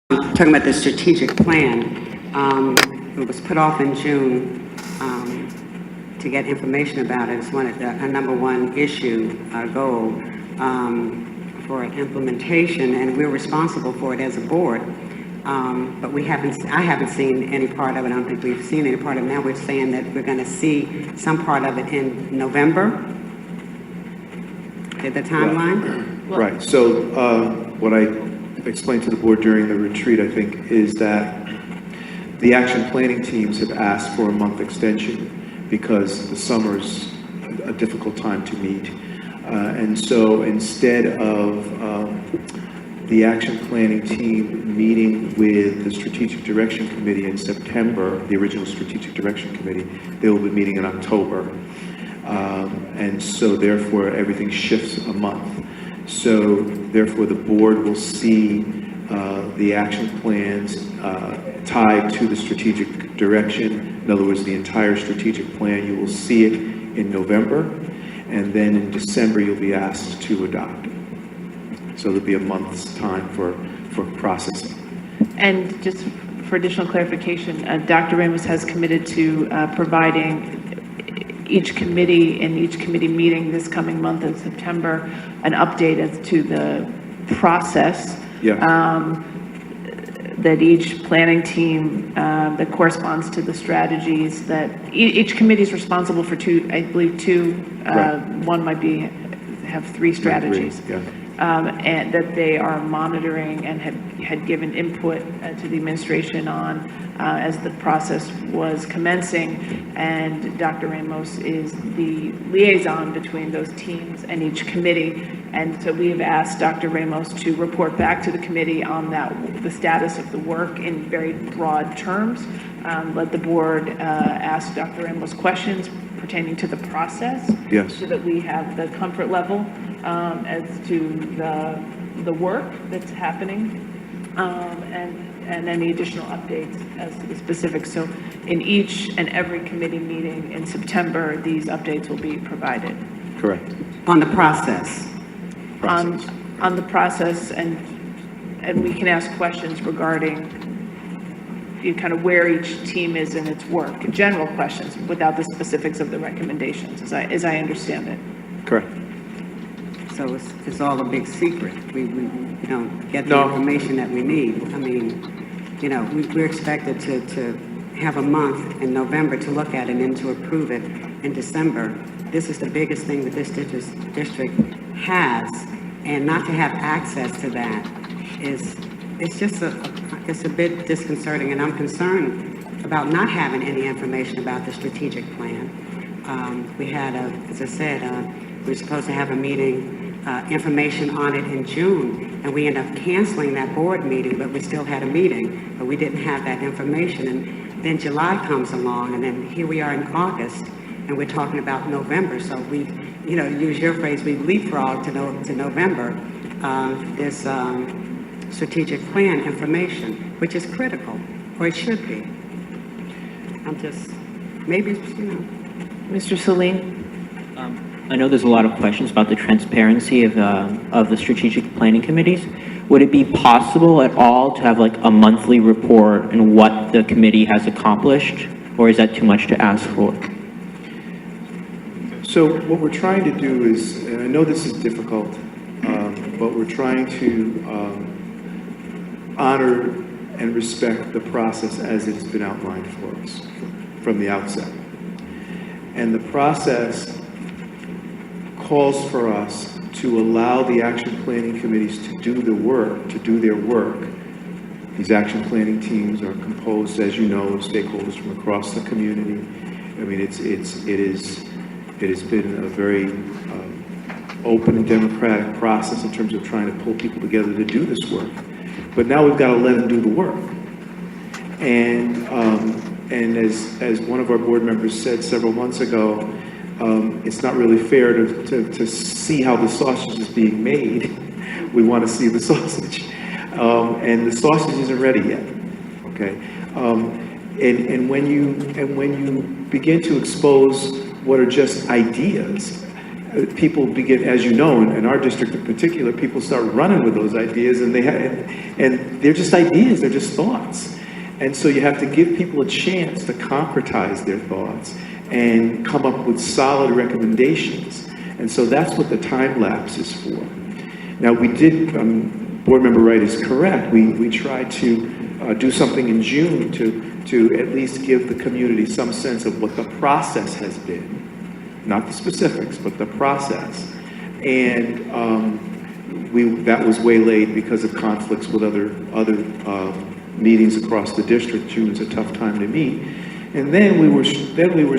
Talking about the strategic plan, it was put off in June to get information about it. It's a number one issue, goal for implementation, and we're responsible for it as a board. But I haven't seen any part of it. I don't think we've seen any part of it. Now we're saying that we're going to see some part of it in November. Is the timeline? Right. So what I explained to the board during the retreat, I think, is that the action planning teams have asked for a month extension because the summer's a difficult time to meet. And so instead of the action planning team meeting with the Strategic Direction Committee in September, the original Strategic Direction Committee, they will be meeting in October. And so therefore everything shifts a month. So therefore the board will see the action plans tied to the strategic direction. In other words, the entire strategic plan, you will see it in November, and then in December you'll be asked to adopt it. So there'll be a month's time for processing. And just for additional clarification, Dr. Ramos has committed to providing each committee in each committee meeting this coming month in September an update as to the process that each planning team that corresponds to the strategies that each committee is responsible for two, I believe two, Right. one might have three strategies. Yeah. And that they are monitoring and had given input to the administration on as the process was commencing. And Dr. Ramos is the liaison between those teams and each committee. And so we have asked Dr. Ramos to report back to the committee on the status of the work in very broad terms. Let the board ask Dr. Ramos questions pertaining to the process. Yes. So that we have the comfort level as to the work that's happening and any additional updates as to the specifics. So in each and every committee meeting in September, these updates will be provided. Correct. On the process. On the process, and we can ask questions regarding kind of where each team is in its work, general questions without the specifics of the recommendations, as I understand it. Correct. So it's all a big secret. We don't get the No. information that we need. I mean, we're expected to have a month in November to look at it and then to approve it in December. This is the biggest thing that this district has, and not to have access to that it's a bit disconcerting, and I'm concerned about not having any information about the strategic plan. We had, as I said, we were supposed to have a meeting, information on it in June, and we ended up canceling that board meeting, but we still had a meeting, but we didn't have that information. And then July comes along, and then here we are in August, and we're talking about November. So we, to use your phrase, we leapfrogged to November. This strategic plan information, which is critical, or it should be. I'm just, maybe, Mr. Salim? I know there's a lot of questions about the transparency of the strategic planning committees. Would it be possible at all to have like a monthly report on what the committee has accomplished, or is that too much to ask for? So what we're trying to do is, and I know this is difficult, but we're trying to honor and respect the process as it has been outlined for us from the outset. And the process calls for us to allow the action planning committees to do their work. These action planning teams are composed, as you know, of stakeholders from across the community. I mean, it has been a very open and democratic process in terms of trying to pull people together to do this work. But now we've got to let them do the work. And as one of our board members said several months ago, it's not really fair to see how the sausage is being made. We want to see the sausage. And the sausage isn't ready yet, okay? And when you begin to expose what are just ideas, people begin, as you know, in our district in particular, people start running with those ideas, and and they're just ideas, they're just thoughts. And so you have to give people a chance to concretize their thoughts and come up with solid recommendations. And so that's what the time lapse is for. Now, we did, Board Member Wright is correct, we tried to do something in June to at least give the community some sense of what the process has been. Not the specifics, but the process. And that was waylaid because of conflicts with other meetings across the district. June's a tough time to meet. And then we were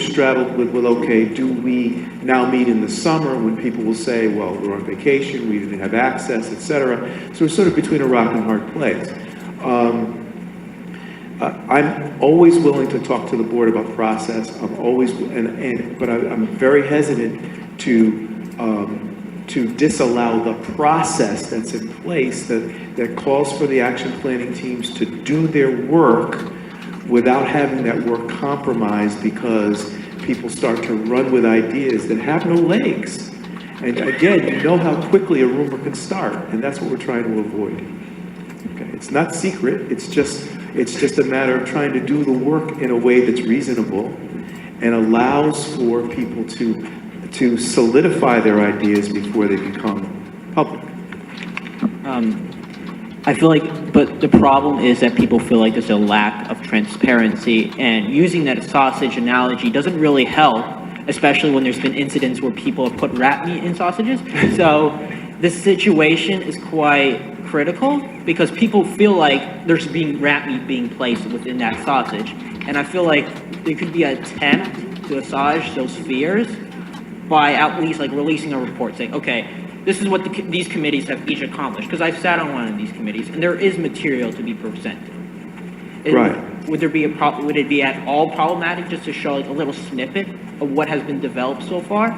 straddled with, well, okay, do we now meet in the summer when people will say, well, we're on vacation, we didn't have access, etc. So we're sort of between a rock and hard place. I'm always willing to talk to the board about process. I'm always, but I'm very hesitant to disallow the process that's in place that calls for the action planning teams to do their work without having that work compromised because people start to run with ideas that have no legs. And again, you know how quickly a rumor can start, and that's what we're trying to avoid. Okay, it's not secret. It's just a matter of trying to do the work in a way that's reasonable and allows for people to solidify their ideas before they become public. I feel like, but the problem is that people feel like there's a lack of transparency, and using that sausage analogy doesn't really help, especially when there's been incidents where people have put rat meat in sausages. So this situation is quite critical because people feel like there's rat meat being placed within that sausage. And I feel like there could be an attempt to assuage those fears by at least like releasing a report saying, okay, this is what these committees have each accomplished. Because I've sat on one of these committees, and there is material to be presented. Right. Would there be would it be at all problematic just to show like a little snippet of what has been developed so far?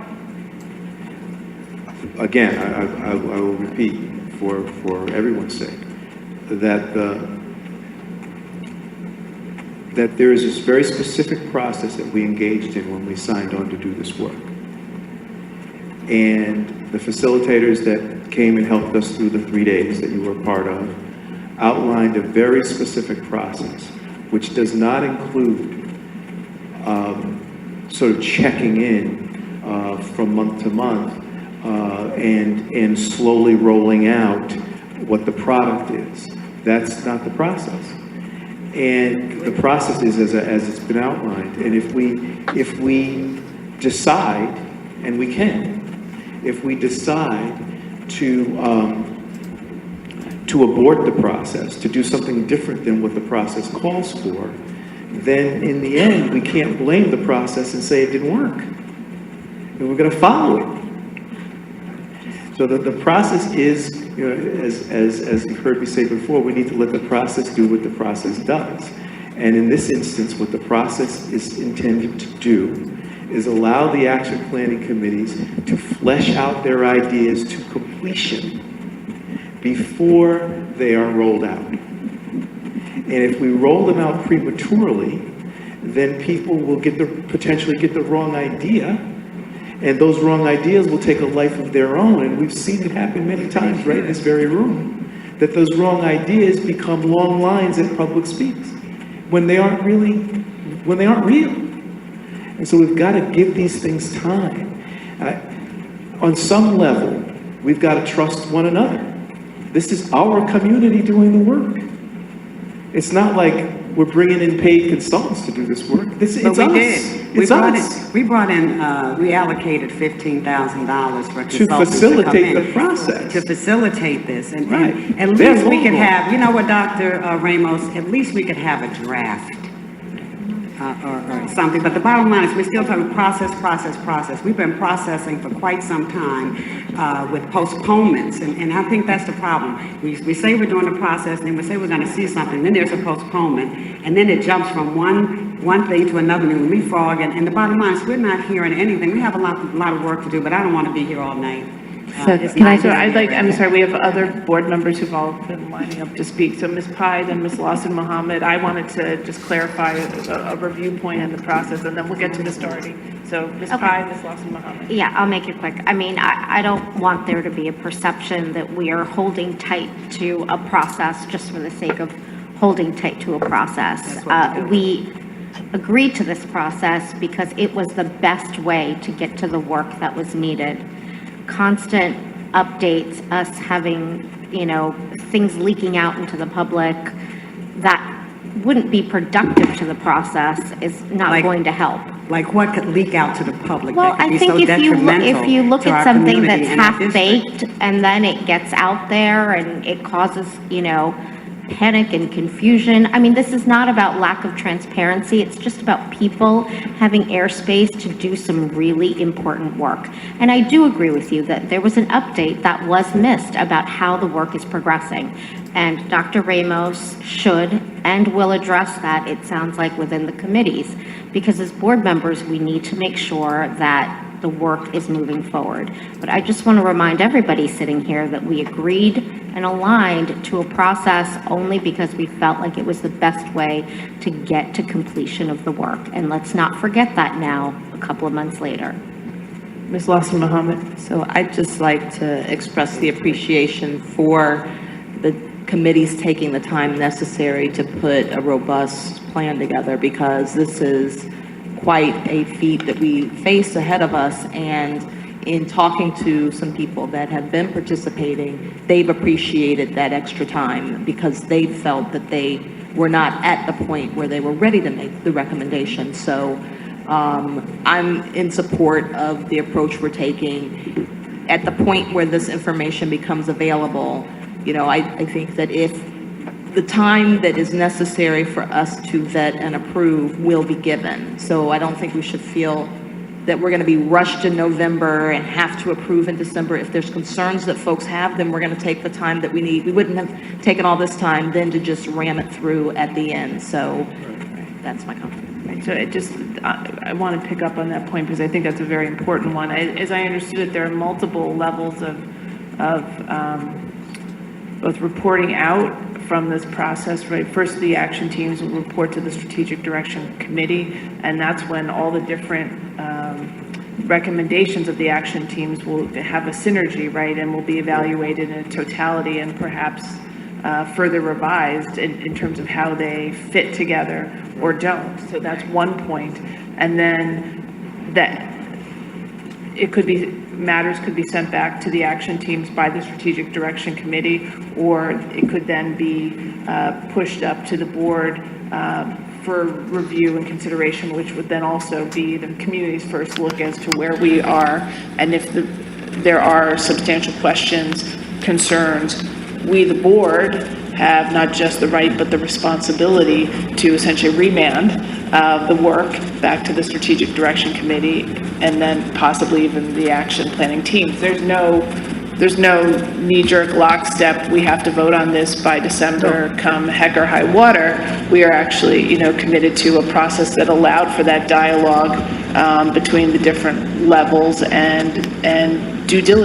Again, I will repeat for everyone's sake that there is this very specific process that we engaged in when we signed on to do this work. And the facilitators that came and helped us through the 3 days that you were part of outlined a very specific process, which does not include sort of checking in from month to month and slowly rolling out what the product is. That's not the process. And the process is as it's been outlined. And if we decide, and we can, if we decide to abort the process, to do something different than what the process calls for, then in the end, we can't blame the process and say it didn't work. And we're going to follow it. So that the process is, you know, as you heard me say before, we need to let the process do what the process does. And in this instance, what the process is intended to do is allow the action planning committees to flesh out their ideas to completion before they are rolled out. And if we roll them out prematurely, then people will potentially get the wrong idea, and those wrong ideas will take a life of their own. And we've seen it happen many times right in this very room, that those wrong ideas become long lines in public speaks when they aren't real. And so we've got to give these things time. On some level, we've got to trust one another. This is our community doing the work. It's not like we're bringing in paid consultants to do this work. It's us. We allocated $15,000 for consultants to facilitate come the process. To facilitate this. And, right. and at least we could have, you know what, Dr. Ramos, at least we could have a draft. Or something, but the bottom line is we're still talking process. We've been processing for quite some time with postponements, and I think that's the problem. We say we're doing the process, and we say we're going to see something, then there's a postponement, and then it jumps from one thing to another, and we leapfrog, and the bottom line is we're not hearing anything. We have a lot of work to do, but I don't want to be here all night. So is can I not So yet. I'm sorry, we have other board members who've all been lining up to speak. So Ms. Pye, then Ms. Lawson Mohammed, I wanted to just clarify a review point in the process, and then we'll get to Ms. Doherty. So Ms. Pye, Ms. Lawson Mohammed. Yeah, I'll make it quick. I mean, I don't want there to be a perception that we are holding tight to a process just for the sake of holding tight to a process. We agreed to this process because it was the best way to get to the work that was needed. Constant updates, us having, things leaking out into the public that wouldn't be productive to the process is not Like- going to help. Like what could leak out to the public Well, that could I be think so if detrimental you look to at our something community that's and our district? half-baked and then it gets out there and it causes, panic and confusion. I mean, this is not about lack of transparency. It's just about people having airspace to do some really important work. And I do agree with you that there was an update that was missed about how the work is progressing. And Dr. Ramos should and will address that, it sounds like, within the committees. Because as board members, we need to make sure that the work is moving forward. But I just want to remind everybody sitting here that we agreed and aligned to a process only because we felt like it was the best way to get to completion of the work. And let's not forget that now, a couple of months later. Ms. Lawson Mohammed. So I'd just like to express the appreciation for the committees taking the time necessary to put a robust plan together, because this is quite a feat that we face ahead of us. And in talking to some people that have been participating, they've appreciated that extra time because they felt that they were not at the point where they were ready to make the recommendation. So I'm in support of the approach we're taking. At the point where this information becomes available, I think that if the time that is necessary for us to vet and approve will be given. So I don't think we should feel that we're going to be rushed in November and have to approve in December. If there's concerns that folks have, then we're going to take the time that we need. We wouldn't have taken all this time then to just ram it through at the end. So that's my comment. Right, so I want to pick up on that point because I think that's a very important one. As I understood it, there are multiple levels of both reporting out from this process, right? First, the action teams will report to the Strategic Direction Committee, and that's when all the different recommendations of the action teams will have a synergy, right? And will be evaluated in totality and perhaps further revised in terms of how they fit together or don't. So that's one point. And then that matters could be sent back to the action teams by the Strategic Direction Committee, or it could then be pushed up to the board for review and consideration, which would then also be the community's first look as to where we are. And if there are substantial questions, concerns, we, the board, have not just the right but the responsibility to essentially remand the work back to the Strategic Direction Committee and then possibly even the action planning teams. There's no knee-jerk lockstep, we have to vote on this by December, come heck or high water. We are actually, committed to a process that allowed for that dialogue between the different levels and due diligence.